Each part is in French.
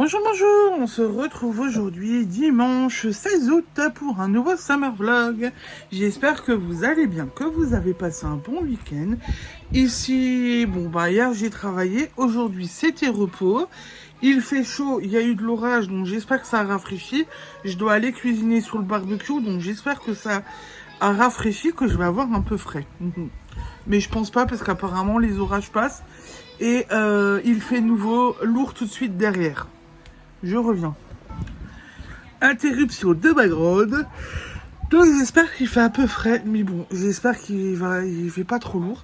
Bonjour, bonjour, on se retrouve aujourd'hui dimanche 16 août pour un nouveau summer vlog. J'espère que vous allez bien, que vous avez passé un bon week-end. Ici, hier j'ai travaillé, aujourd'hui c'était repos. Il fait chaud, il y a eu de l'orage, donc j'espère que ça a rafraîchi. Je dois aller cuisiner sur le barbecue, donc j'espère que ça a rafraîchi, que je vais avoir un peu frais. Mais je pense pas parce qu'apparemment les orages passent et il fait nouveau lourd tout de suite derrière. Je reviens. Interruption de background. Donc j'espère qu'il fait un peu frais, mais bon, j'espère qu'il fait pas trop lourd.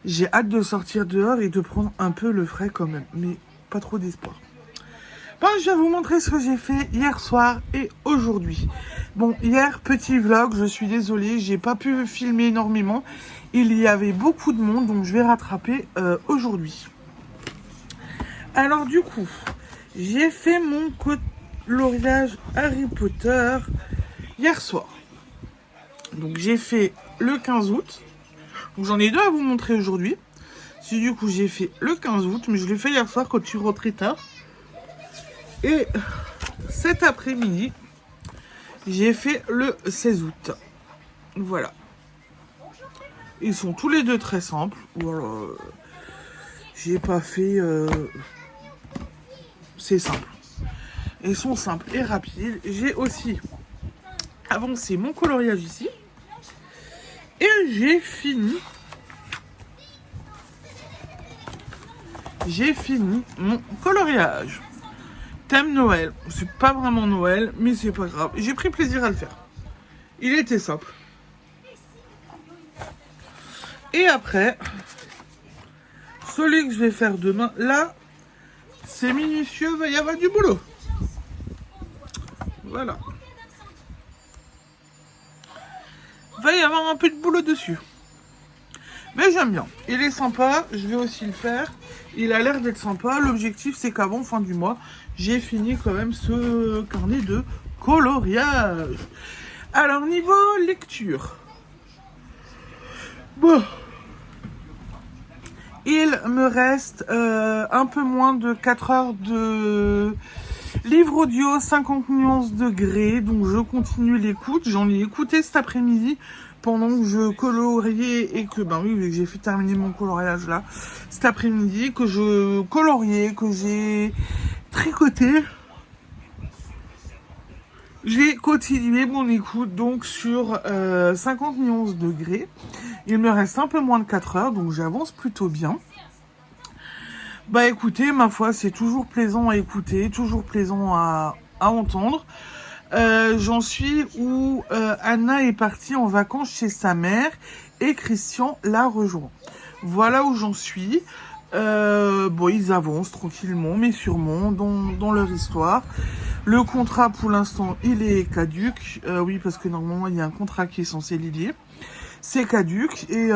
J'ai hâte de sortir dehors et de prendre un peu le frais quand même, mais pas trop d'espoir. Bon, je vais vous montrer ce que j'ai fait hier soir et aujourd'hui. Bon, hier, petit vlog, je suis désolée, j'ai pas pu filmer énormément. Il y avait beaucoup de monde, donc je vais rattraper aujourd'hui. Alors du coup, j'ai fait mon coloriage Harry Potter hier soir. Donc j'ai fait le 15 août. Donc j'en ai deux à vous montrer aujourd'hui. Si du coup j'ai fait le 15 août, mais je l'ai fait hier soir quand je suis rentrée tard. Et cet après-midi, j'ai fait le 16 août. Voilà. Ils sont tous les deux très simples. Voilà. J'ai pas fait... C'est simple. Ils sont simples et rapides. J'ai aussi avancé mon coloriage ici. Et j'ai fini mon coloriage. Thème Noël. C'est pas vraiment Noël, mais c'est pas grave. J'ai pris plaisir à le faire. Il était simple. Et après, celui que je vais faire demain, là, c'est minutieux, va y avoir du boulot. Voilà. Va y avoir un peu de boulot dessus. Mais j'aime bien. Il est sympa, je vais aussi le faire. Il a l'air d'être sympa. L'objectif, c'est qu'avant fin du mois, j'ai fini quand même ce carnet de coloriage. Alors, niveau lecture. Bon. Il me reste un peu moins de 4 heures de livre audio 50 nuances de Grey. Donc je continue l'écoute. J'en ai écouté cet après-midi pendant que je coloriais et que, j'ai fait terminer mon coloriage là. Cet après-midi, que je coloriais, que j'ai tricoté. J'ai continué mon écoute donc sur 50 nuances de Grey. Il me reste un peu moins de 4 heures, donc j'avance plutôt bien. Bah écoutez, ma foi, c'est toujours plaisant à écouter, toujours plaisant à entendre. J'en suis où Anna est partie en vacances chez sa mère et Christian la rejoint. Voilà où j'en suis. Ils avancent tranquillement, mais sûrement dans leur histoire. Le contrat, pour l'instant, il est caduc. Oui, parce que normalement, il y a un contrat qui est censé les lier. C'est caduc et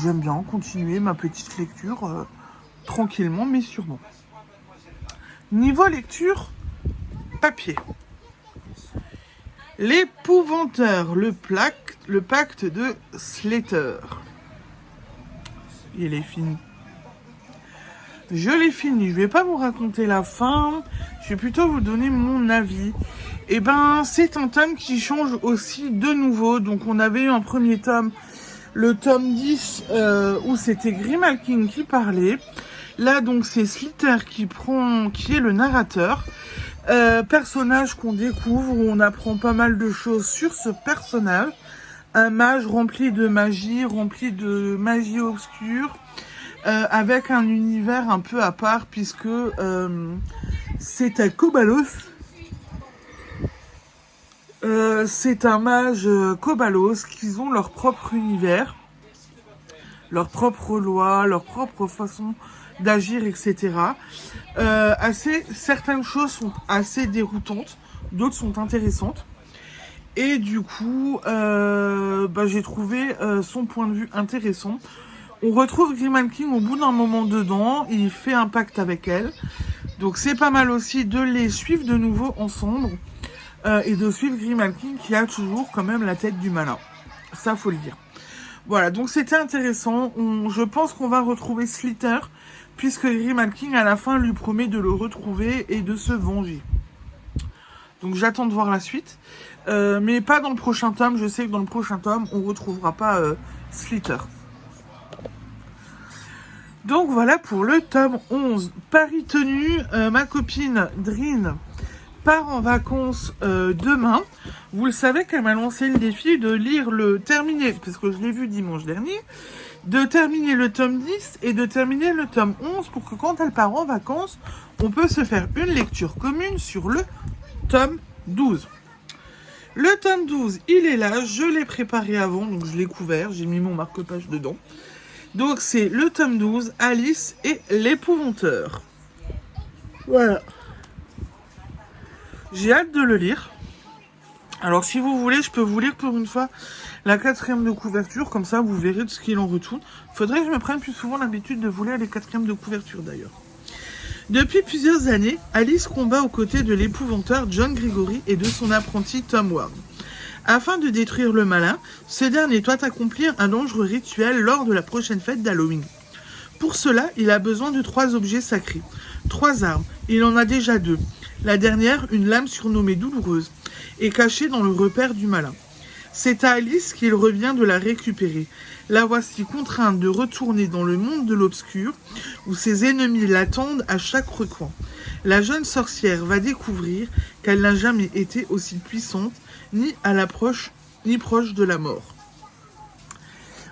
j'aime bien continuer ma petite lecture tranquillement, mais sûrement. Niveau lecture, papier. L'épouvanteur, le pacte de Slater. Il est fini. Je l'ai fini. Je vais pas vous raconter la fin. Je vais plutôt vous donner mon avis. Et c'est un tome qui change aussi de nouveau. Donc, on avait eu un premier tome, le tome 10, où c'était Grimalkin qui parlait. Là, donc, c'est Slater qui est le narrateur. Personnage qu'on découvre, où on apprend pas mal de choses sur ce personnage. Un mage rempli de magie obscure. Avec un univers un peu à part, puisque c'est à Kobalos. C'est un mage Kobalos qui ont leur propre univers, leur propre loi, leur propre façon d'agir, etc. Certaines choses sont assez déroutantes, d'autres sont intéressantes. Et du coup, j'ai trouvé son point de vue intéressant. On retrouve Grimalkin au bout d'un moment dedans, il fait un pacte avec elle. Donc c'est pas mal aussi de les suivre de nouveau ensemble. Et de suivre Grimalkin qui a toujours quand même la tête du malin. Ça, faut le dire. Voilà, donc c'était intéressant. Je pense qu'on va retrouver Slater puisque Grimal King à la fin lui promet de le retrouver et de se venger. Donc j'attends de voir la suite, mais pas dans le prochain tome. Je sais que dans le prochain tome, on retrouvera pas Slither. Donc voilà pour le tome 11. Paris tenu, ma copine Drin part en vacances demain. Vous le savez qu'elle m'a lancé le défi de lire terminer, parce que je l'ai vu dimanche dernier, de terminer le tome 10 et de terminer le tome 11 pour que quand elle part en vacances, on peut se faire une lecture commune sur le tome 12. Le tome 12, il est là, je l'ai préparé avant, donc je l'ai couvert, j'ai mis mon marque-page dedans. Donc c'est le tome 12, Alice et l'épouvanteur. Voilà. J'ai hâte de le lire. Alors si vous voulez, je peux vous lire pour une fois la 4e de couverture, comme ça vous verrez de ce qu'il en retourne. Faudrait que je me prenne plus souvent l'habitude de vous lire les 4e de couverture d'ailleurs. Depuis plusieurs années, Alice combat aux côtés de l'épouvanteur John Gregory et de son apprenti Tom Ward. Afin de détruire le malin, ce dernier doit accomplir un dangereux rituel lors de la prochaine fête d'Halloween. Pour cela, il a besoin de 3 objets sacrés. 3 armes, il en a déjà 2. La dernière, une lame surnommée Douloureuse, est cachée dans le repère du malin. C'est à Alice qu'il revient de la récupérer. La voici contrainte de retourner dans le monde de l'obscur, où ses ennemis l'attendent à chaque recoin. La jeune sorcière va découvrir qu'elle n'a jamais été aussi puissante, ni proche de la mort.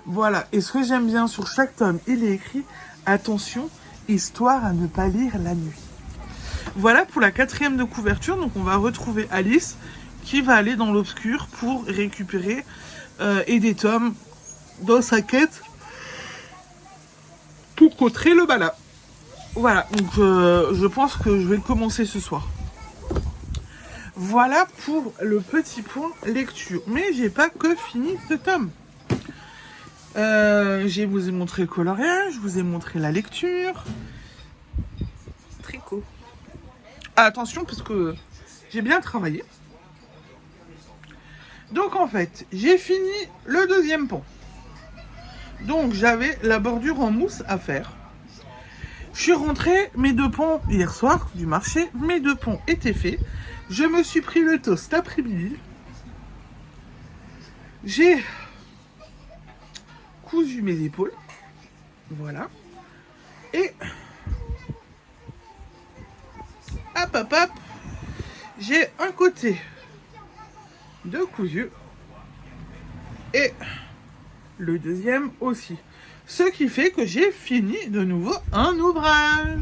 Voilà, et ce que j'aime bien sur chaque tome, il est écrit « Attention, histoire à ne pas lire la nuit ». Voilà pour la 4e de couverture, donc on va retrouver Alice qui va aller dans l'obscur pour récupérer aider Tom dans sa quête pour contrer le malin. Voilà, donc je pense que je vais le commencer ce soir. Voilà pour le petit point lecture. Mais j'ai pas que fini ce tome. Je vous ai montré le coloriage, je vous ai montré la lecture. Tricot. Ah, attention parce que j'ai bien travaillé. Donc en fait, j'ai fini le 2e pont. Donc j'avais la bordure en mousse à faire. Je suis rentrée, mes 2 ponts hier soir du marché, mes 2 ponts étaient faits. Je me suis pris le taux cet après-midi. J'ai cousu mes épaules. Voilà. Et hop. J'ai un côté de cousu et le deuxième aussi. Ce qui fait que j'ai fini de nouveau un ouvrage.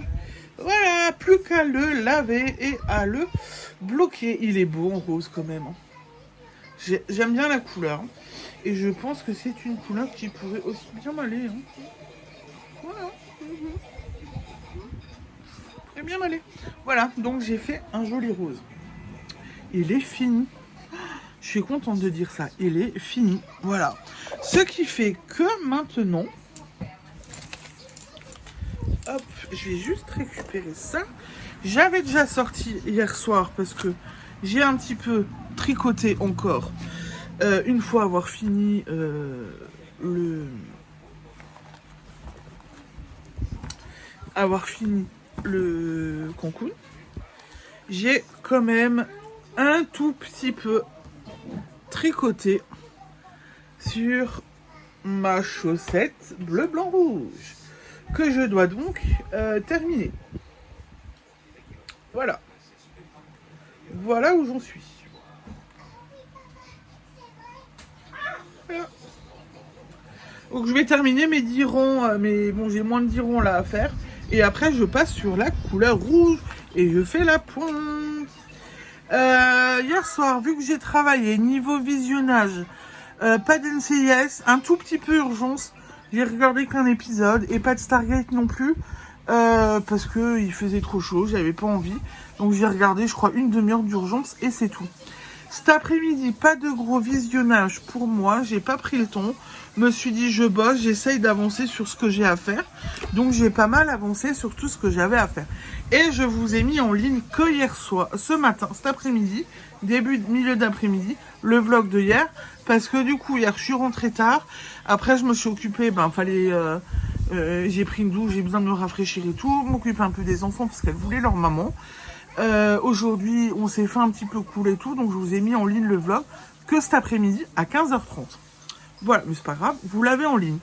Voilà, plus qu'à le laver et à le bloquer. Il est beau en rose quand même. J'aime bien la couleur. Et je pense que c'est une couleur qui pourrait aussi bien m'aller. Voilà. Très bien m'aller. Voilà, donc j'ai fait un joli rose. Il est fini. Je suis contente de dire ça. Il est fini. Voilà. Ce qui fait que maintenant... Hop, je vais juste récupérer ça. J'avais déjà sorti hier soir parce que j'ai un petit peu tricoté encore. Une fois avoir fini le concours, j'ai quand même un tout petit peu tricoté sur ma chaussette bleu, blanc, rouge que je dois donc terminer. Voilà où j'en suis. Voilà. Donc je vais terminer mes 10 ronds, mais bon, j'ai moins de 10 ronds là à faire. Et après je passe sur la couleur rouge et je fais la pointe. Hier soir, vu que j'ai travaillé niveau visionnage, pas d'NCIS, un tout petit peu urgence, j'ai regardé qu'un épisode et pas de Stargate non plus, parce que il faisait trop chaud, j'avais pas envie. Donc j'ai regardé, je crois, une demi-heure d'urgence et c'est tout. Cet après-midi, pas de gros visionnage pour moi, j'ai pas pris le temps. Me suis dit, je bosse, j'essaye d'avancer sur ce que j'ai à faire. Donc j'ai pas mal avancé sur tout ce que j'avais à faire. Et je vous ai mis en ligne que hier soir, ce matin, cet après-midi, milieu d'après-midi, le vlog de hier. Parce que du coup, hier, je suis rentrée tard. Après, je me suis occupée, fallait J'ai pris une douche, j'ai besoin de me rafraîchir et tout, m'occuper un peu des enfants parce qu'elles voulaient leur maman. Aujourd'hui, on s'est fait un petit peu cool et tout, donc je vous ai mis en ligne le vlog que cet après-midi à 15h30. Voilà, mais c'est pas grave, vous l'avez en ligne.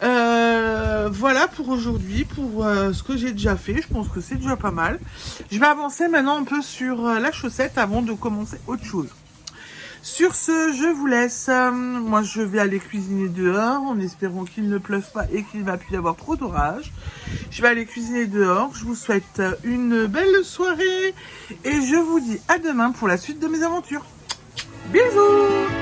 Voilà pour aujourd'hui, pour ce que j'ai déjà fait. Je pense que c'est déjà pas mal. Je vais avancer maintenant un peu sur la chaussette avant de commencer autre chose. Sur ce, je vous laisse. Moi, je vais aller cuisiner dehors en espérant qu'il ne pleuve pas et qu'il ne va plus y avoir trop d'orage. Je vais aller cuisiner dehors. Je vous souhaite une belle soirée et je vous dis à demain pour la suite de mes aventures. Bisous!